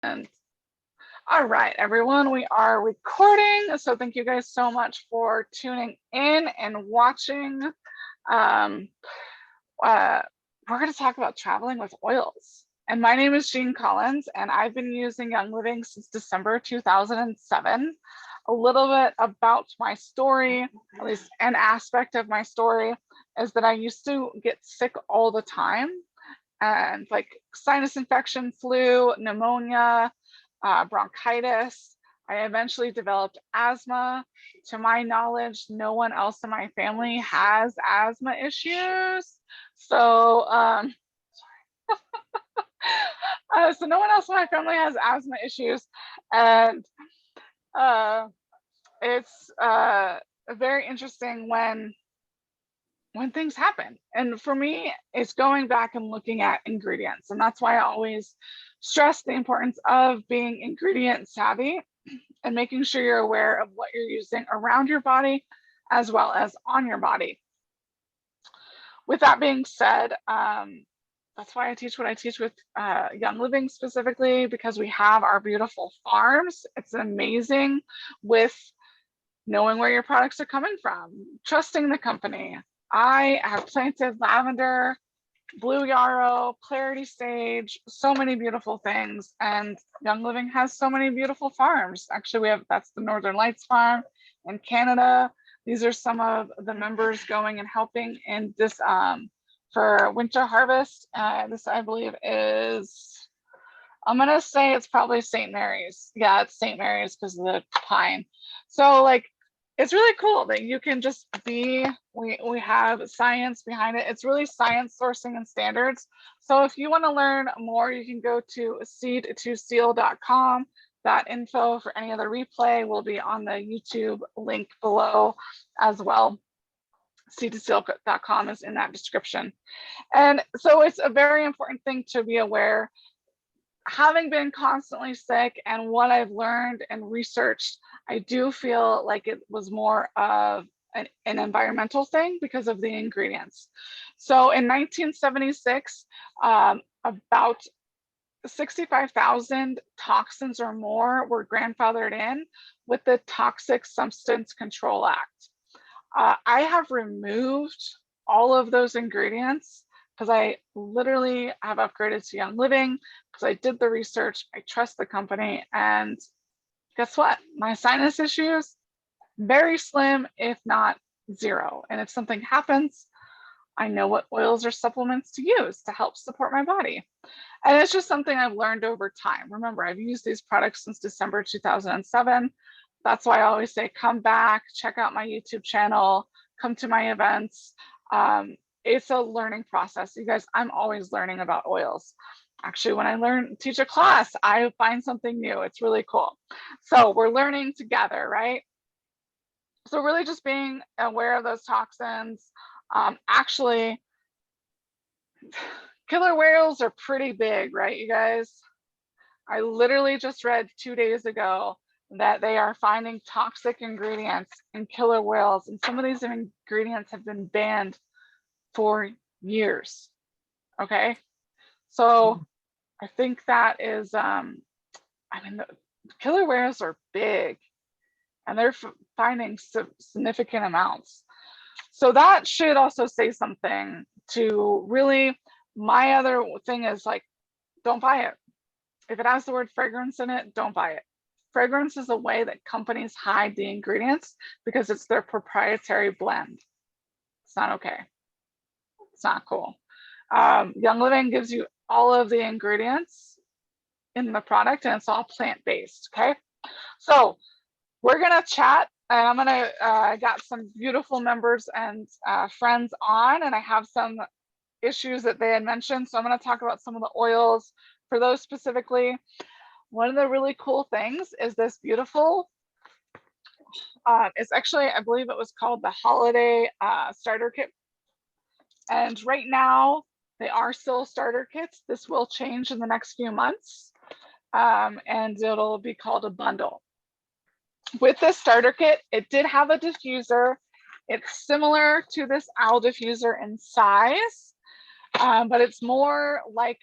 And all right, everyone, we are recording. So thank you guys so much for tuning in and watching. We're going to talk about traveling with oils. And my name is Jean Collins, and I've been using Young Living since December 2007. A little bit about my story, at least an aspect of my story, is that I used to get sick all the time, and like sinus infection, flu, pneumonia, bronchitis. I eventually developed asthma. To my knowledge, no one else in my family has asthma issues. So, so no one else in my family has asthma issues, and it's very interesting when things happen. And for me, it's going back and looking at ingredients, and that's why I always stress the importance of being ingredient savvy and making sure you're aware of what you're using around your body as well as on your body. With that being said, that's why I teach what I teach with Young Living specifically, because we have our beautiful farms. It's amazing with knowing where your products are coming from, trusting the company. I have planted lavender, blue yarrow, clarity sage, so many beautiful things. And Young Living has so many beautiful farms. Actually, that's the Northern Lights farm in Canada. These are some of the members going and helping in this for winter harvest. This, I believe, is, I'm gonna say it's probably St. Mary's. Yeah, it's St. Mary's because of the pine. So like, it's really cool that you can just be, we have science behind it. It's really science sourcing and standards. So if you want to learn more, you can go to seed2seal.com. That info for any other replay will be on the YouTube link below as well. Seed2seal.com is in that description. And so it's a very important thing to be aware. Having been constantly sick and what I've learned and researched, I do feel like it was more of an environmental thing because of the ingredients. So in 1976, about 65,000 toxins or more were grandfathered in with the Toxic Substance Control Act. I have removed all of those ingredients because I literally have upgraded to Young Living because I did the research, I trust the company, and guess what? My sinus issues, very slim, if not zero. And if something happens, I know what oils or supplements to use to help support my body. And it's just something I've learned over time. Remember, I've used these products since December 2007. That's why I always say, come back, check out my YouTube channel, come to my events. It's a learning process. You guys, I'm always learning about oils. Actually, when I teach a class, I find something new. It's really cool. So we're learning together, right? So really just being aware of those toxins. Actually, killer whales are pretty big, right, you guys? I literally just read 2 days ago that they are finding toxic ingredients in killer whales, and some of these ingredients have been banned for years. Okay, so I think that is, I mean, the killer whales are big and they're finding significant amounts. So that should also say something to really, my other thing is like, don't buy it. If it has the word fragrance in it, don't buy it. Fragrance is a way that companies hide the ingredients because it's their proprietary blend. It's not okay. It's not cool. Young Living gives you all of the ingredients in the product and it's all plant-based, okay? So we're gonna chat and I'm gonna, I got some beautiful members and friends on, and I have some issues that they had mentioned. So I'm gonna talk about some of the oils for those specifically. One of the really cool things is this beautiful, it's actually, I believe it was called the Holiday Starter Kit. And right now, they are still starter kits. This will change in the next few months, and it'll be called a bundle. With this starter kit, it did have a diffuser. It's similar to this owl diffuser in size, but it's more like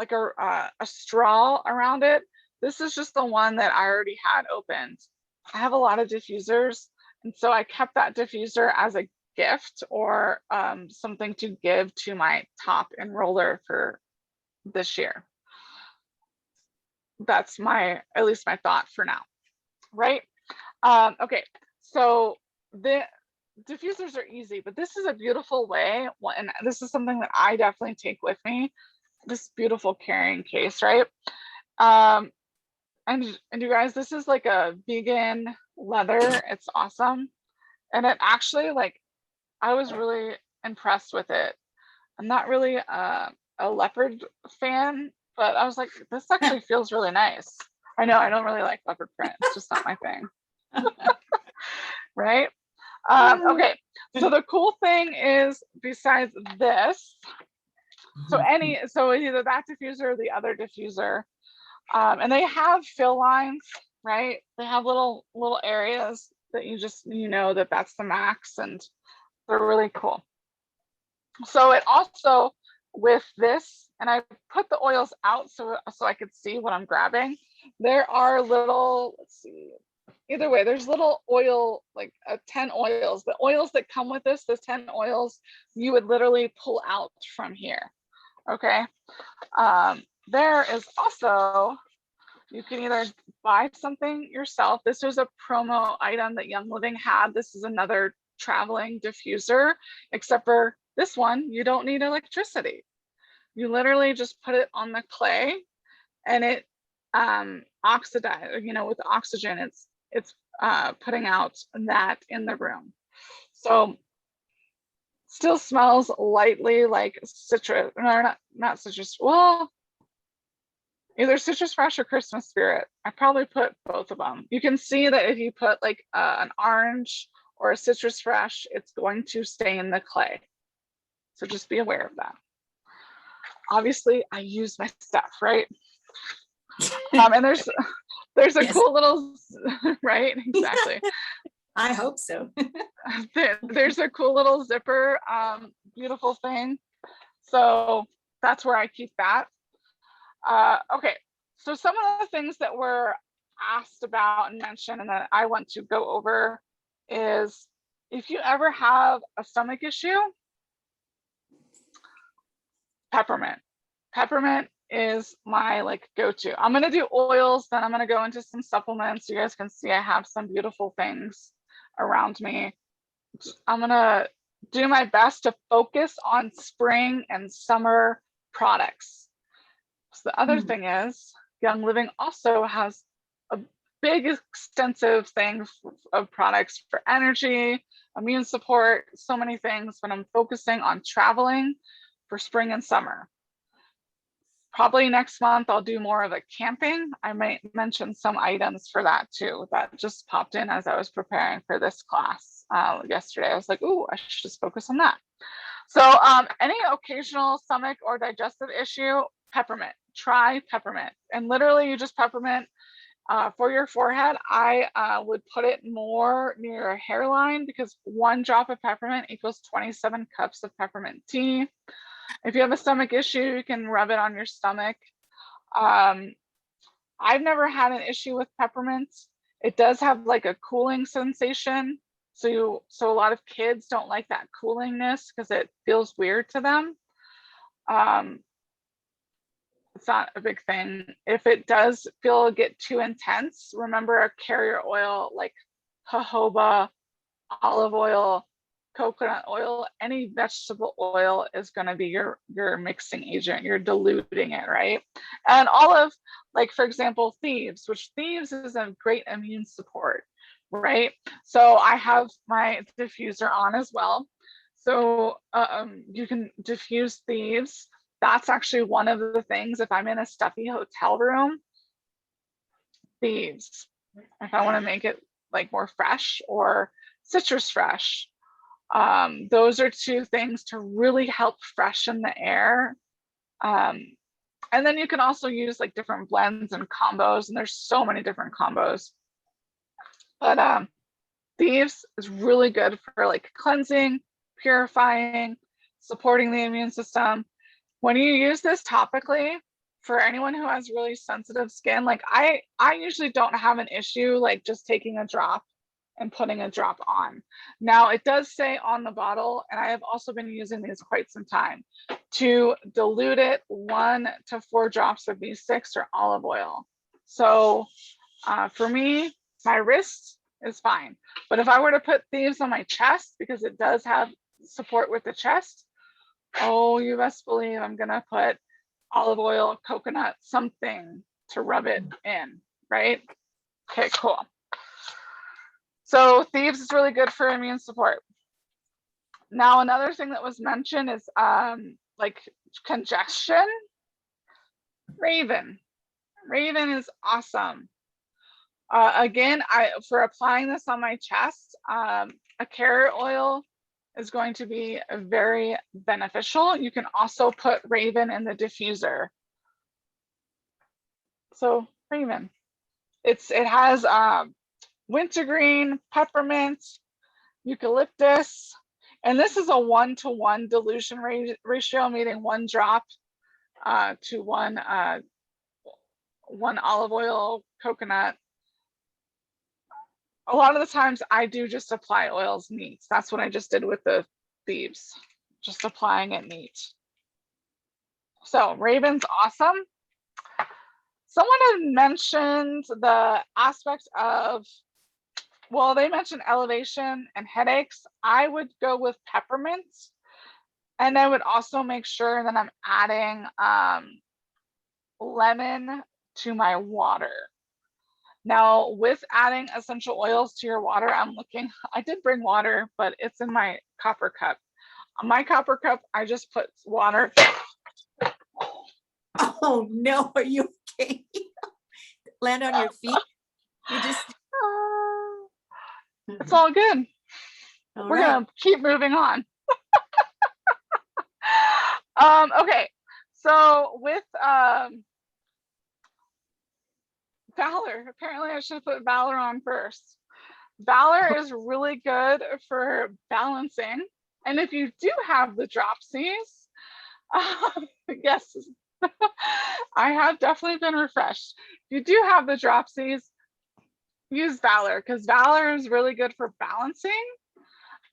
like a straw around it. This is just the one that I already had opened. I have a lot of diffusers, and so I kept that diffuser as a gift or something to give to my top enroller for this year. That's at least my thought for now, right? Okay, so the diffusers are easy, but this is a beautiful way, and this is something that I definitely take with me, this beautiful carrying case, right? And you guys, this is like a vegan leather. It's awesome. And it actually, like, I was really impressed with it. I'm not really a leopard fan, but I was like, this actually feels really nice. I know I don't really like leopard print. It's just not my thing. Right? Okay. So the cool thing is, besides this, so either that diffuser or the other diffuser, and they have fill lines, right? They have little areas that you know that that's the max, and they're really cool. So it also, with this, and I put the oils out so I could see what I'm grabbing. There are little, let's see, either way, there's little oil, like 10 oils. The oils that come with this, the 10 oils, you would literally pull out from here, okay? There is also, you can either buy something yourself. This was a promo item that Young Living had. This is another traveling diffuser, except for this one, you don't need electricity. You literally just put it on the clay and it oxidizes, you know, with oxygen, it's putting out that in the room. So still smells lightly like citrus, or not citrus, well, either Citrus Fresh or Christmas Spirit. I probably put both of them. You can see that if you put like an orange or a Citrus Fresh, it's going to stay in the clay. So just be aware of that. Obviously, I use my stuff, right? And there's a yes. Cool little, right? Exactly. I hope so. There's a cool little zipper, beautiful thing. So that's where I keep that. Okay, so some of the things that were asked about and mentioned and that I want to go over is, if you ever have a stomach issue, peppermint. Peppermint is my like go-to. I'm gonna do oils, then I'm gonna go into some supplements. You guys can see I have some beautiful things around me. I'm gonna do my best to focus on spring and summer products. So the other thing is, Young Living also has a big extensive thing of products for energy, immune support, so many things, but I'm focusing on traveling for spring and summer. Probably next month I'll do more of a camping. I might mention some items for that too. That just popped in as I was preparing for this class yesterday. I was like, ooh, I should just focus on that. So any occasional stomach or digestive issue, peppermint. Try peppermint. And literally you just peppermint for your forehead. I would put it more near your hairline, because 1 drop of peppermint equals 27 cups of peppermint tea. If you have a stomach issue, you can rub it on your stomach. I've never had an issue with peppermint. It does have like a cooling sensation. So a lot of kids don't like that coolingness because it feels weird to them. It's not a big thing. If it does get too intense, remember a carrier oil like jojoba, olive oil, coconut oil, any vegetable oil is going to be your mixing agent. You're diluting it, right? And olive, like for example, Thieves, which Thieves is a great immune support, right? So I have my diffuser on as well. So you can diffuse Thieves. That's actually one of the things, if I'm in a stuffy hotel room, Thieves, if I want to make it like more fresh, or Citrus Fresh. Those are 2 things to really help freshen the air. And then you can also use like different blends and combos, and there's so many different combos. But Thieves is really good for like cleansing, purifying, supporting the immune system. When you use this topically, for anyone who has really sensitive skin, like I usually don't have an issue like just taking a drop and putting a drop on. Now it does say on the bottle, and I have also been using these quite some time, to dilute it 1 to 4 drops of B6 or olive oil. So for me, my wrist is fine. But if I were to put Thieves on my chest, because it does have support with the chest, oh, you best believe I'm gonna put olive oil, coconut, something to rub it in, right? Okay, cool. So Thieves is really good for immune support. Now, another thing that was mentioned is like congestion. Raven is awesome. Again, for applying this on my chest, a carrot oil is going to be very beneficial. You can also put Raven in the diffuser. So Raven, it has wintergreen, peppermint, eucalyptus, and this is a 1-to-1 dilution ratio, meaning 1 drop to 1 olive oil, coconut. A lot of the times I do just apply oils neat. That's what I just did with the Thieves, just applying it neat. So Raven's awesome. Someone had mentioned the aspect of, well, they mentioned elevation and headaches. I would go with peppermint, and I would also make sure that I'm adding lemon to my water. Now, with adding essential oils to your water, I did bring water, but it's in my copper cup. On my copper cup, I just put water. Oh no, are you okay? Land on your feet? You just... It's all good. We're gonna keep moving on. Okay, so with Valor, apparently I should have put Valor on first. Valor is really good for balancing. And if you do have the dropsies, yes, I have definitely been refreshed. If you do have the dropsies, use Valor, because Valor is really good for balancing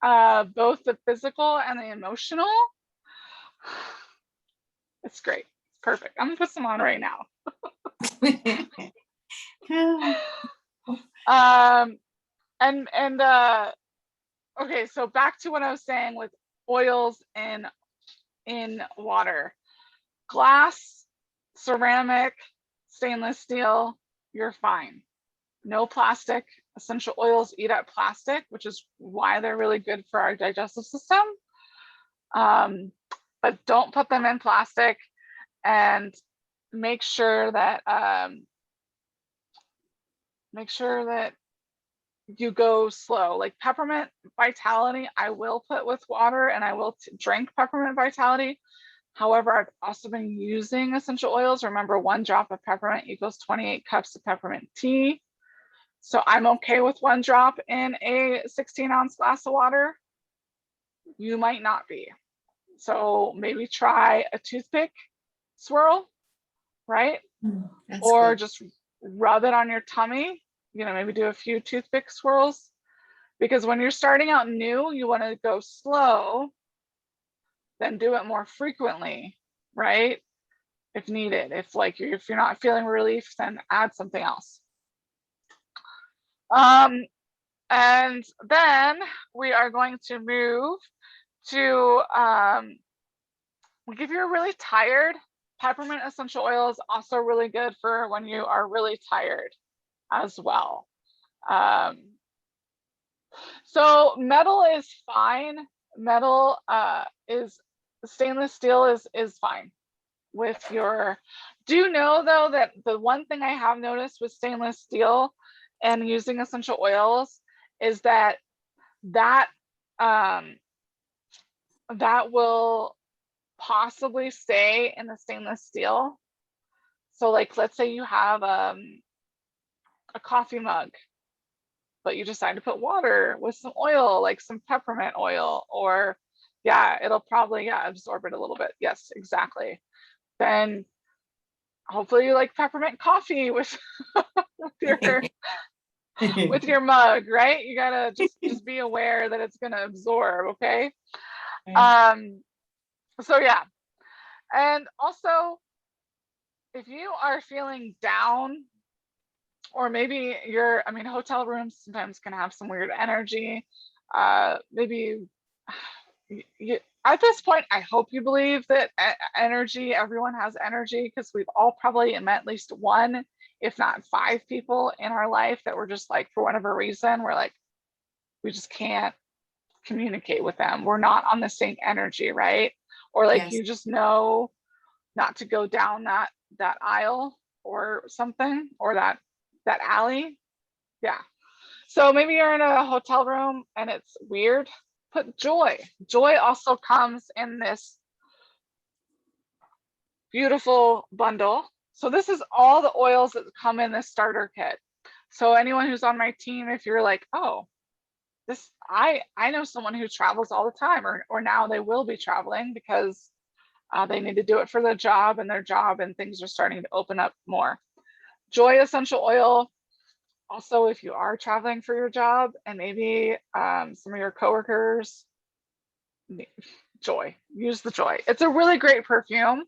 both the physical and the emotional. It's great. It's perfect. I'm gonna put some on right now. Okay, so back to what I was saying with oils in water. Glass, ceramic, stainless steel, you're fine. No plastic. Essential oils eat up plastic, which is why they're really good for our digestive system. But don't put them in plastic, and make sure that you go slow. Like Peppermint Vitality, I will put with water, and I will drink Peppermint Vitality. However, I've also been using essential oils. Remember, 1 drop of peppermint equals 28 cups of peppermint tea. So I'm okay with 1 drop in a 16-ounce glass of water. You might not be. So maybe try a toothpick swirl, right? Or good. Just rub it on your tummy. You know, maybe do a few toothpick swirls, because when you're starting out new, you want to go slow, then do it more frequently, right? If needed. If you're not feeling relief, then add something else. And then we are going to move to if you're really tired, peppermint essential oil is also really good for when you are really tired as well. So metal is fine. Metal is stainless steel is fine with your. Do know though that the one thing I have noticed with stainless steel and using essential oils is that will possibly stay in the stainless steel. So like, let's say you have a coffee mug, but you decide to put water with some oil, like some peppermint oil, or it'll probably absorb it a little bit. Yes, exactly. Then hopefully you like peppermint coffee with, with your mug, right? You gotta just be aware that it's gonna absorb, okay? Right. So yeah. And also, if you are feeling down, or maybe I mean, hotel rooms sometimes can have some weird energy. Maybe at this point, I hope you believe that energy, everyone has energy, because we've all probably met at least one, if not five people in our life that we're just like, for whatever reason, we're like, we just can't communicate with them. We're not on the same energy, right? Or like, Yes. you just know not to go down that aisle or something, or that alley. Yeah. So maybe you're in a hotel room and it's weird. Put joy. Joy also comes in this beautiful bundle. So this is all the oils that come in this starter kit. So anyone who's on my team, if you're like, oh, this, I know someone who travels all the time, or now they will be traveling because they need to do it for their job, and things are starting to open up more. Joy essential oil. Also, if you are traveling for your job and maybe some of your coworkers, Joy, use the Joy. It's a really great perfume.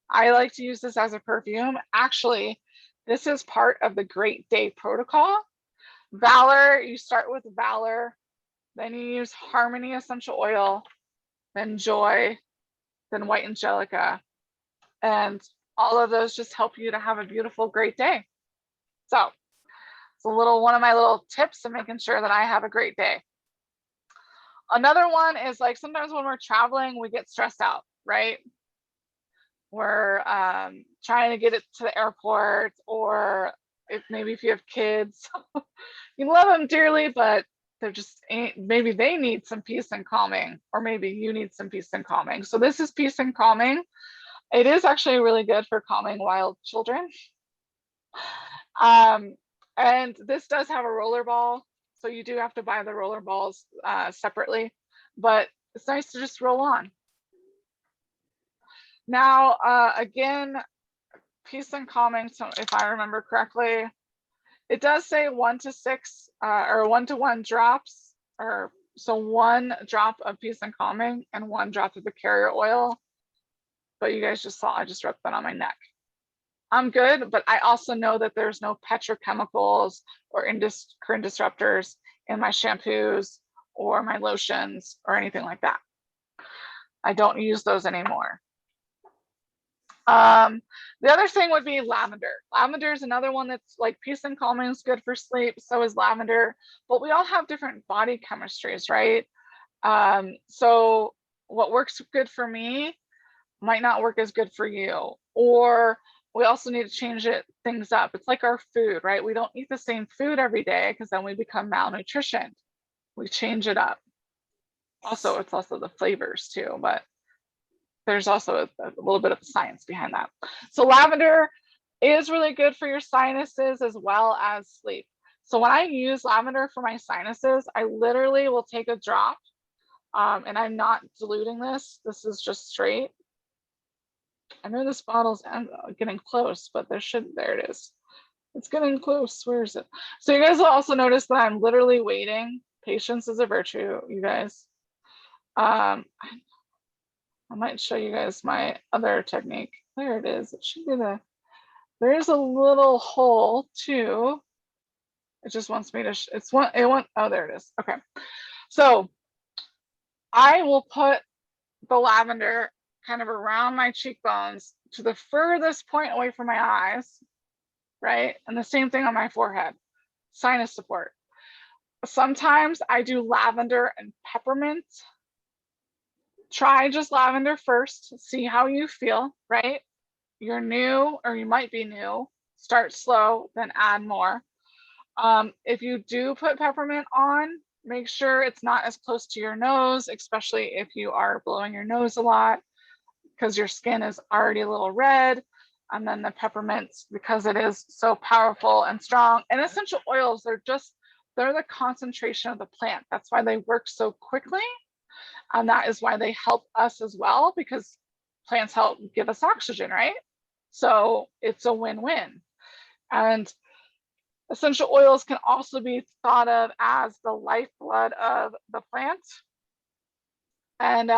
I like to use this as a perfume. Actually, this is part of the Great Day protocol. Valor, you start with Valor, then you use Harmony essential oil, then Joy, then White Angelica. And all of those just help you to have a beautiful, great day. So it's one of my little tips of making sure that I have a great day. Another one is like, sometimes when we're traveling, we get stressed out, right? We're trying to get it to the airport, or maybe if you have kids, you love them dearly, but they're just, maybe they need some peace and calming, or maybe you need some peace and calming. So this is peace and calming. It is actually really good for calming wild children. And this does have a roller ball, so you do have to buy the roller balls separately, but it's nice to just roll on. Now, again, peace and calming, so if I remember correctly, it does say 1 to 6 or 1 to 1 drops, or so 1 drop of peace and calming and 1 drop of the carrier oil. But you guys just saw, I just rubbed that on my neck. I'm good, but I also know that there's no petrochemicals or endocrine disruptors in my shampoos or my lotions or anything like that. I don't use those anymore. The other thing would be lavender. Lavender is another one that's like, peace and calming is good for sleep. So is lavender, but we all have different body chemistries, right? So what works good for me might not work as good for you, or we also need to change things up. It's like our food, right? We don't eat the same food every day, because then we become malnutrition. We change it up. Also, it's also the flavors too, but there's also a little bit of science behind that. So lavender is really good for your sinuses as well as sleep. So when I use lavender for my sinuses, I literally will take a drop, and I'm not diluting this. This is just straight. I know this bottle's getting close, but there it is. It's getting close. Where is it? So you guys will also notice that I'm literally waiting. Patience is a virtue, you guys. I might show you guys my other technique. There it is. It should be there's a little hole too. It just wants me to, oh, there it is. Okay. So I will put the lavender kind of around my cheekbones to the furthest point away from my eyes, right? And the same thing on my forehead, sinus support. Sometimes I do lavender and peppermint. Try just lavender first, see how you feel, right? You're new, or you might be new, start slow, then add more. If you do put peppermint on, make sure it's not as close to your nose, especially if you are blowing your nose a lot, because your skin is already a little red. And then the peppermints, because it is so powerful and strong. And essential oils, they're the concentration of the plant. That's why they work so quickly. And that is why they help us as well, because plants help give us oxygen, right? So it's a win-win. And essential oils can also be thought of as the lifeblood of the plant. And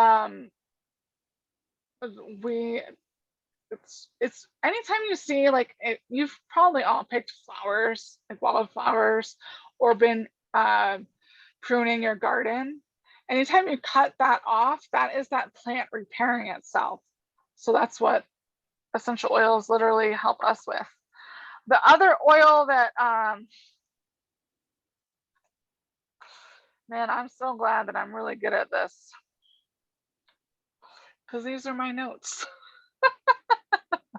it's anytime you see like you've probably all picked flowers, like wildflowers, or been pruning your garden. Anytime you cut that off, that is that plant repairing itself. So that's what essential oils literally help us with. The other oil that man, I'm so glad that I'm really good at this, because these are my notes.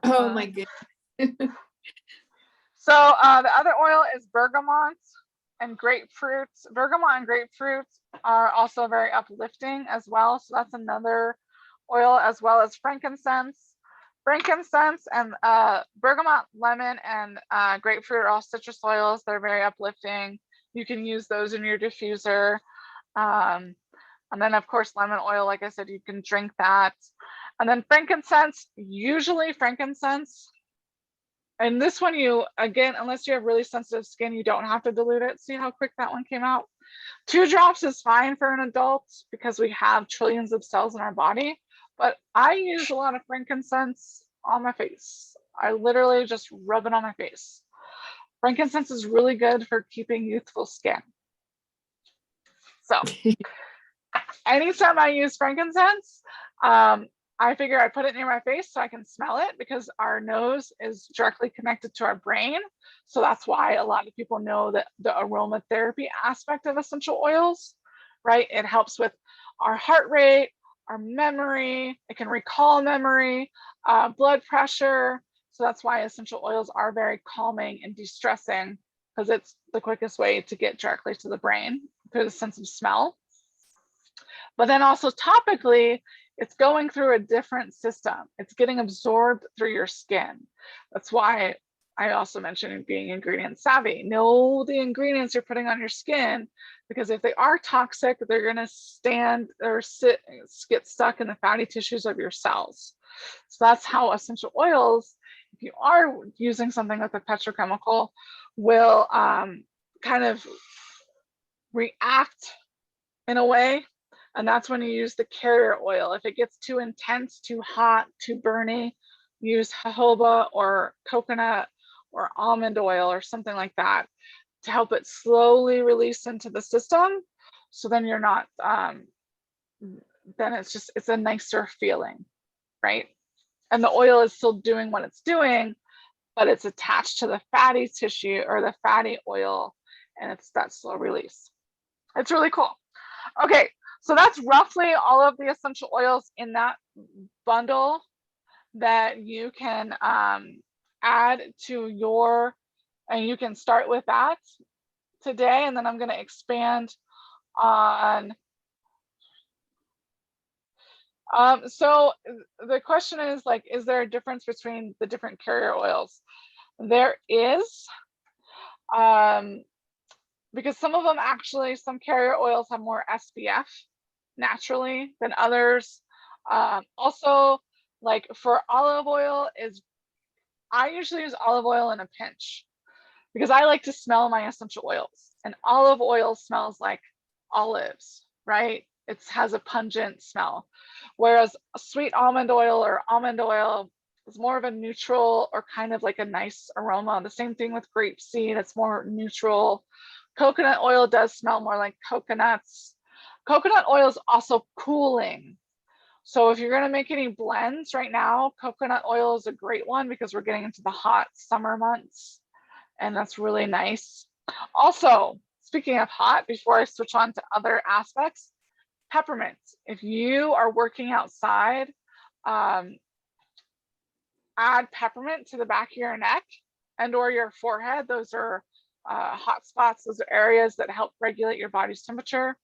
Oh my goodness. So the other oil is bergamot and grapefruit. Bergamot and grapefruit are also very uplifting as well. So that's another oil, as well as frankincense. Frankincense and bergamot, lemon, and grapefruit are all citrus oils. They're very uplifting. You can use those in your diffuser. And then of course, lemon oil, like I said, you can drink that. And then frankincense, usually frankincense. And this one, you, again, unless you have really sensitive skin, you don't have to dilute it. See how quick that one came out? 2 drops is fine for an adult because we have trillions of cells in our body. But I use a lot of frankincense on my face. I literally just rub it on my face. Frankincense is really good for keeping youthful skin. So anytime I use frankincense, I figure I put it near my face so I can smell it, because our nose is directly connected to our brain. So that's why a lot of people know that the aromatherapy aspect of essential oils, right? It helps with our heart rate, our memory, it can recall memory, blood pressure. So that's why essential oils are very calming and de-stressing, because it's the quickest way to get directly to the brain through the sense of smell. But then also topically, it's going through a different system. It's getting absorbed through your skin. That's why I also mentioned being ingredient savvy. Know the ingredients you're putting on your skin, because if they are toxic, they're going to stand or get stuck in the fatty tissues of your cells. So that's how essential oils, if you are using something with a petrochemical, will kind of react in a way. And that's when you use the carrier oil. If it gets too intense, too hot, too burny, use jojoba or coconut or almond oil or something like that to help it slowly release into the system. So then you're not, then it's a nicer feeling, right? And the oil is still doing what it's doing, but it's attached to the fatty tissue or the fatty oil, and it's that slow release. It's really cool. Okay. So that's roughly all of the essential oils in that bundle that you can add to your, and you can start with that today. And then I'm going to expand on. So the question is like, is there a difference between the different carrier oils? There is, because some of them actually, some carrier oils have more SPF naturally than others. Also, like for olive oil, I usually use olive oil in a pinch, because I like to smell my essential oils, and olive oil smells like olives, right? It has a pungent smell, whereas sweet almond oil is more of a neutral or kind of like a nice aroma. The same thing with grapeseed, it's more neutral. Coconut oil does smell more like coconuts. Coconut oil is also cooling. So if you're going to make any blends right now, coconut oil is a great one, because we're getting into the hot summer months, and that's really nice. Also, speaking of hot, before I switch on to other aspects, peppermint. If you are working outside, add peppermint to the back of your neck and or your forehead. Those are hot spots. Those are areas that help regulate your body's temperature.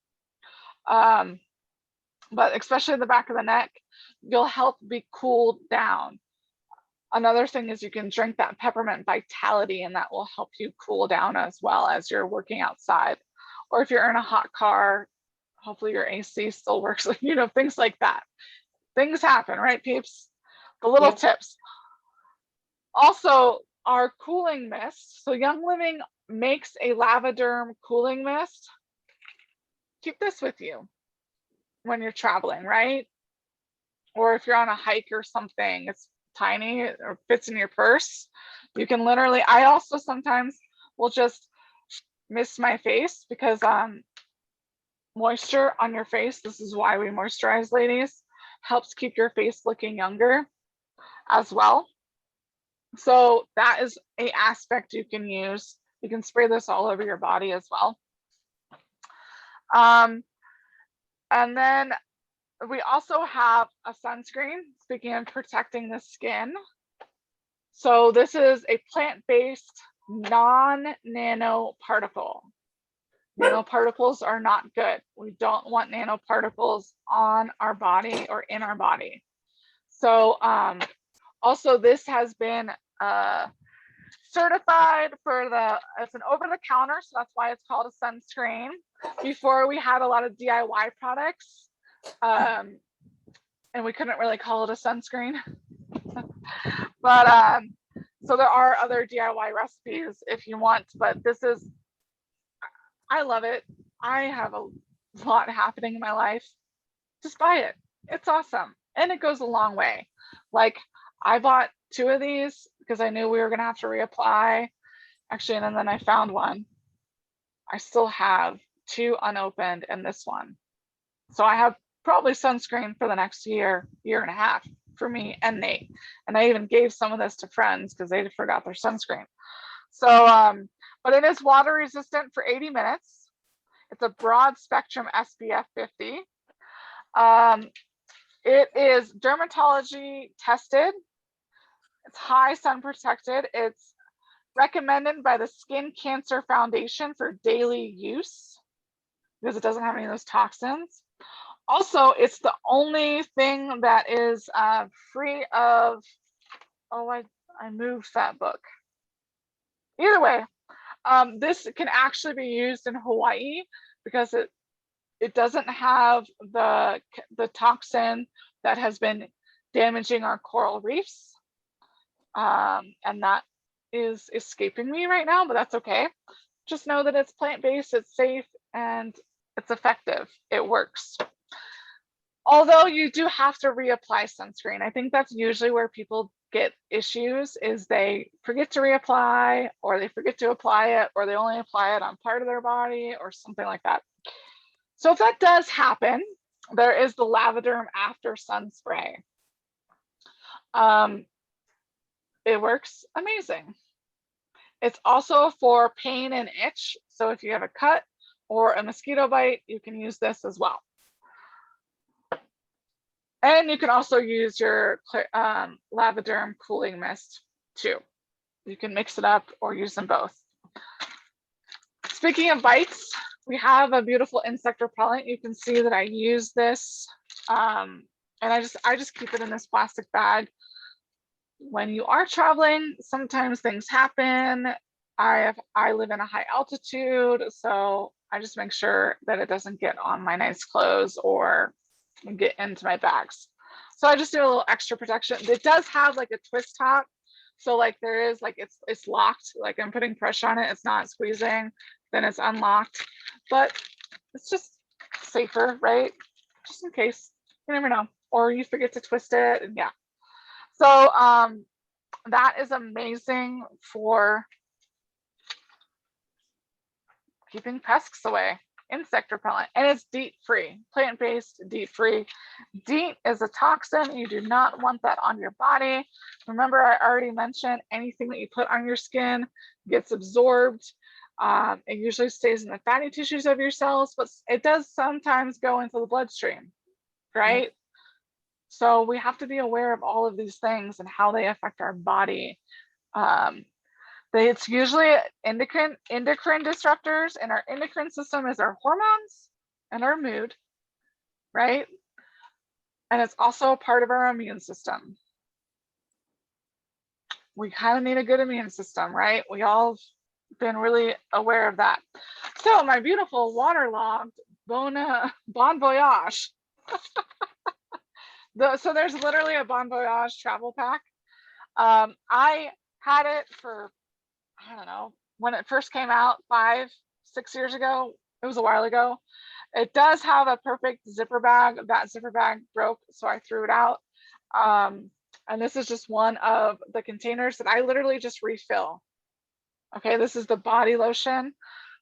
But especially the back of the neck, you'll help be cooled down. Another thing is you can drink that peppermint vitality, and that will help you cool down as well as you're working outside. Or if you're in a hot car, hopefully your AC still works, you know, things like that. Things happen, right, peeps? The little tips. Also, our cooling mist. So Young Living makes a Lavaderm cooling mist. Keep this with you when you're traveling, right? Or if you're on a hike or something, it's tiny or fits in your purse. You can literally, I also sometimes will just mist my face because moisture on your face, this is why we moisturize, ladies, helps keep your face looking younger as well. So that is a aspect you can use. You can spray this all over your body as well. And then we also have a sunscreen, speaking of protecting the skin. So this is a plant-based non-nanoparticle. Nanoparticles are not good. We don't want nanoparticles on our body or in our body. So also this has been certified for it's an over-the-counter, so that's why it's called a sunscreen. Before we had a lot of DIY products, and we couldn't really call it a sunscreen. But so there are other DIY recipes if you want, but this is, I love it. I have a lot happening in my life. Just buy it. It's awesome. And it goes a long way. Like I bought 2 of these because I knew we were going to have to reapply. Actually, and then I found one. I still have 2 unopened and this one. So I have probably sunscreen for the next year, year and a half for me and Nate. And I even gave some of this to friends because they forgot their sunscreen. So, but it is water resistant for 80 minutes. It's a broad spectrum SPF 50. It is dermatology tested. It's high sun protected. It's recommended by the Skin Cancer Foundation for daily use because it doesn't have any of those toxins. Also, it's the only thing that is free of, oh, I moved that book. Either way, this can actually be used in Hawaii because it doesn't have the toxin that has been damaging our coral reefs. And that is escaping me right now, but that's okay. Just know that it's plant-based, it's safe, and it's effective. It works. Although you do have to reapply sunscreen. I think that's usually where people get issues is they forget to reapply, or they forget to apply it, or they only apply it on part of their body or something like that. So if that does happen, there is the Lavaderm After Sun Spray. It works amazing. It's also for pain and itch. So if you have a cut or a mosquito bite, you can use this as well. And you can also use your Lavaderm cooling mist too. You can mix it up or use them both. Speaking of bites, we have a beautiful insect repellent. You can see that I use this, and I just keep it in this plastic bag. When you are traveling, sometimes things happen. I live in a high altitude, so I just make sure that it doesn't get on my nice clothes or get into my bags. So I just do a little extra protection. It does have like a twist top. So like there is like, it's locked, like I'm putting pressure on it. It's not squeezing, then it's unlocked, but it's just safer, right? Just in case, you never know. Or you forget to twist it, and yeah. So that is amazing for keeping pests away. Insect repellent, and it's DEET free, plant-based, DEET free. DEET is a toxin. You do not want that on your body. Remember, I already mentioned anything that you put on your skin gets absorbed. It usually stays in the fatty tissues of your cells, but it does sometimes go into the bloodstream, right? Yeah. So we have to be aware of all of these things and how they affect our body. It's usually endocrine disruptors, and our endocrine system is our hormones and our mood, right? And it's also a part of our immune system. We kind of need a good immune system, right? We all been really aware of that. So my beautiful waterlogged Bon Voyage. So there's literally a Bon Voyage travel pack. had it for, I don't know, when it first came out 5, 6 years ago. It was a while ago. It does have a perfect zipper bag. That zipper bag broke, so I threw it out. And this is just one of the containers that I literally just refill. Okay, this is the body lotion.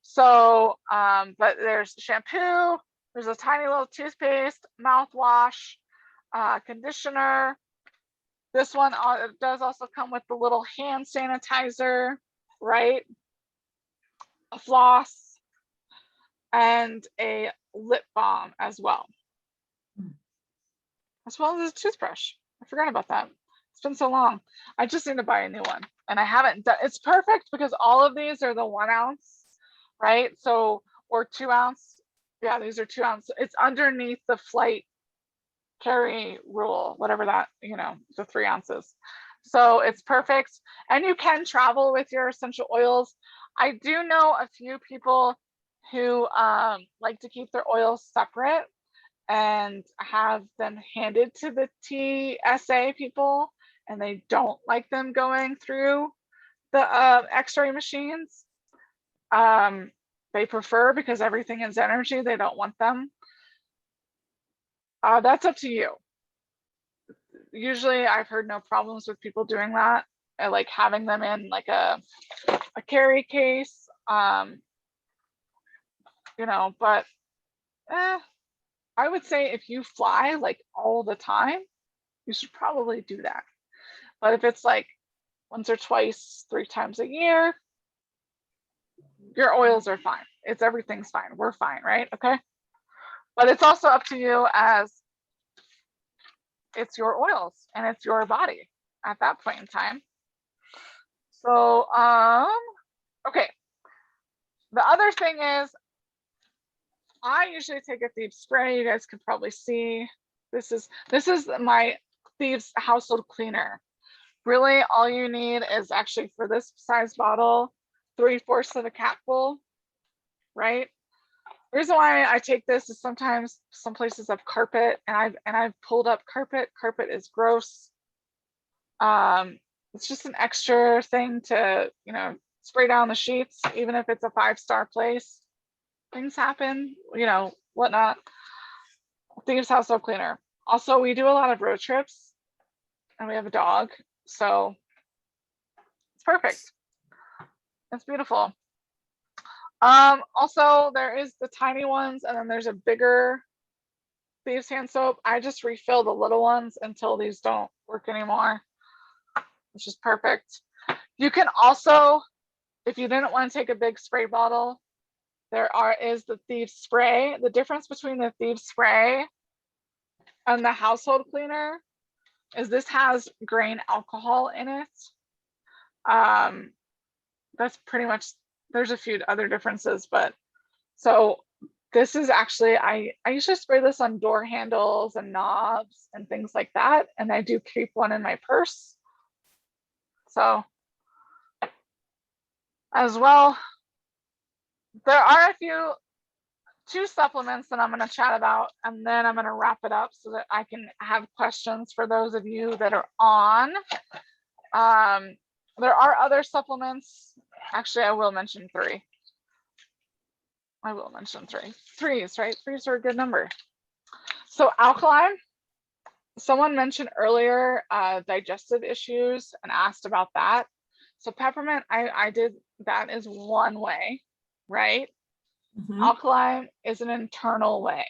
So, but there's shampoo, there's a tiny little toothpaste, mouthwash, conditioner. This one does also come with the little hand sanitizer, right? A floss and a lip balm as well. As well as a toothbrush. I forgot about that. It's been so long. I just need to buy a new one. And I haven't done, it's perfect because all of these are the 1 ounce, right? So, or 2 ounce. Yeah, these are 2 ounce. It's underneath the flight carry rule, whatever that, you know, the 3 ounces. So it's perfect. And you can travel with your essential oils. I do know a few people who like to keep their oils separate and have them handed to the TSA people, and they don't like them going through the x-ray machines. They prefer, because everything is energy, they don't want them. That's up to you. Usually I've heard no problems with people doing that. I like having them in like a carry case, you know, but I would say if you fly like all the time, you should probably do that. But if it's like once or twice, 3 times a year, your oils are fine. Everything's fine. We're fine, right? Okay. But it's also up to you, as it's your oils and it's your body at that point in time. So, okay. The other thing is, I usually take a Thieves Spray. You guys can probably see, this is my Thieves household cleaner. Really, all you need is actually, for this size bottle, 3/4 of a capful, right? The reason why I take this is sometimes some places have carpet, and I've pulled up carpet. Carpet is gross. It's just an extra thing to, you know, spray down the sheets, even if it's a 5-star place. Things happen, you know, whatnot. Thieves household cleaner. Also, we do a lot of road trips, and we have a dog, so it's perfect. It's beautiful. Also, there is the tiny ones, and then there's a bigger Thieves hand soap. I just refill the little ones until these don't work anymore, which is perfect. You can also, if you didn't want to take a big spray bottle, is the Thieves Spray. The difference between the Thieves Spray and the household cleaner is this has grain alcohol in it. That's pretty much, there's a few other differences, but so this is actually, I usually spray this on door handles and knobs and things like that, and I do keep one in my purse. So as well, there are two supplements that I'm going to chat about, and then I'm going to wrap it up so that I can have questions for those of you that are on. There are other supplements. Actually, I will mention 3. I will mention 3. 3s, right? 3s are a good number. So alkaline, someone mentioned earlier digestive issues and asked about that. So peppermint, I did, that is one way, right? Mhm. Alkaline is an internal way.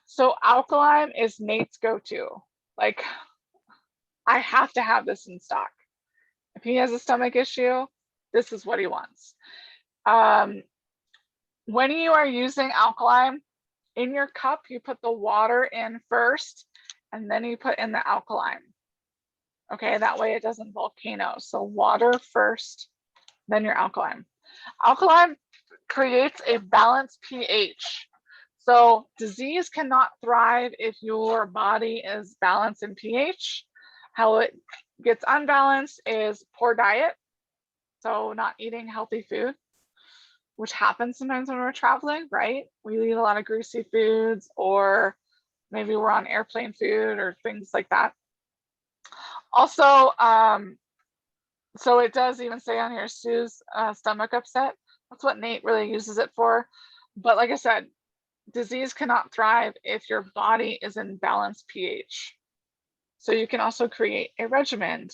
So alkaline is Nate's go-to. Like, I have to have this in stock. If he has a stomach issue, this is what he wants. When you are using alkaline, in your cup, you put the water in first, and then you put in the alkaline. Okay, that way it doesn't volcano. So water first, then your alkaline. Alkaline creates a balanced pH. So disease cannot thrive if your body is balanced in pH. How it gets unbalanced is poor diet. So not eating healthy food, which happens sometimes when we're traveling, right? We eat a lot of greasy foods, or maybe we're on airplane food or things like that. Also, So it does even say on here, Sue's stomach upset. That's what Nate really uses it for. But like I said, disease cannot thrive if your body is in balanced pH. So you can also create a regimen.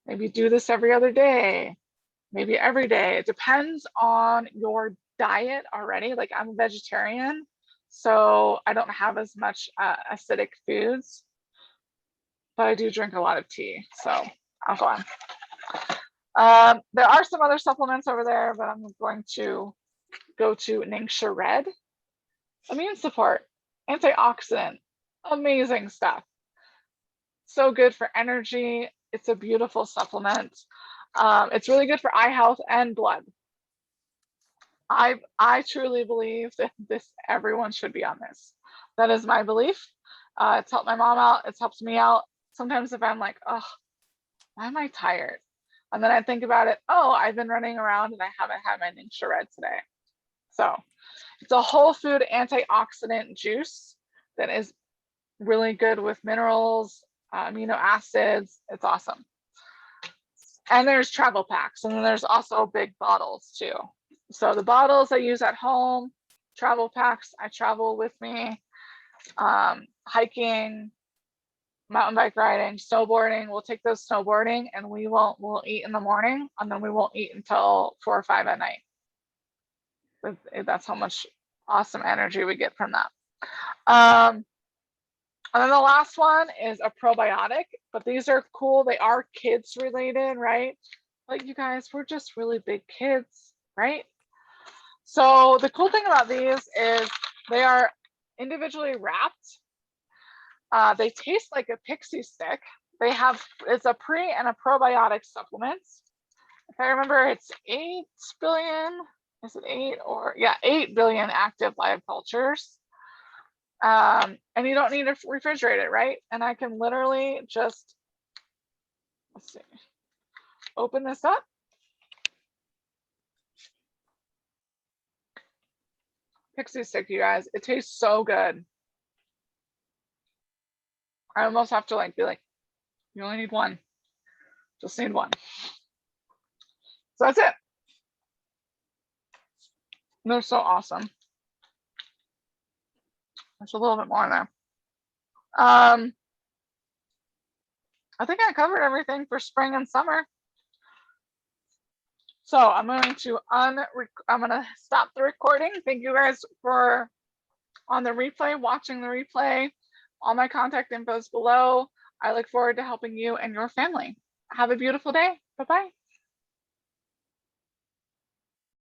Maybe do this every other day, maybe every day. It depends on your diet already. Like I'm a vegetarian, so I don't have as much acidic foods, but I do drink a lot of tea. So I'll go on. There are some other supplements over there, but I'm going to go to Ningxia Red. Immune support, antioxidant, amazing stuff. So good for energy. It's a beautiful supplement. It's really good for eye health and blood. I truly believe that everyone should be on this. That is my belief. It's helped my mom out. It's helped me out. Sometimes if I'm like, oh, why am I tired? And then I think about it, oh, I've been running around and I haven't had my Ningxia Red today. So it's a whole food antioxidant juice that is really good with minerals, amino acids. It's awesome. And there's travel packs, and then there's also big bottles too. So the bottles I use at home, travel packs I travel with me, hiking, mountain bike riding, snowboarding. We'll take those snowboarding and we'll eat in the morning, and then we won't eat until 4 or 5 at night. That's how much awesome energy we get from that. And then the last one is a probiotic, but these are cool. They are kids related, right? Like you guys, we're just really big kids, right? So the cool thing about these is they are individually wrapped. They taste like a pixie stick. It's a pre and a probiotic supplement. If I remember, it's 8 billion. Is it 8 or yeah, 8 billion active live cultures. And you don't need to refrigerate it, right? And I can literally just, let's see, open this up. Pixie stick, you guys, it tastes so good. I almost have to like be like, you only need one. Just need one. So that's it. They're so awesome. There's a little bit more in there. I think I covered everything for spring and summer. So I'm going to stop the recording. Thank you guys for on the replay, watching the replay. All my contact info is below. I look forward to helping you and your family. Have a beautiful day. Bye-bye.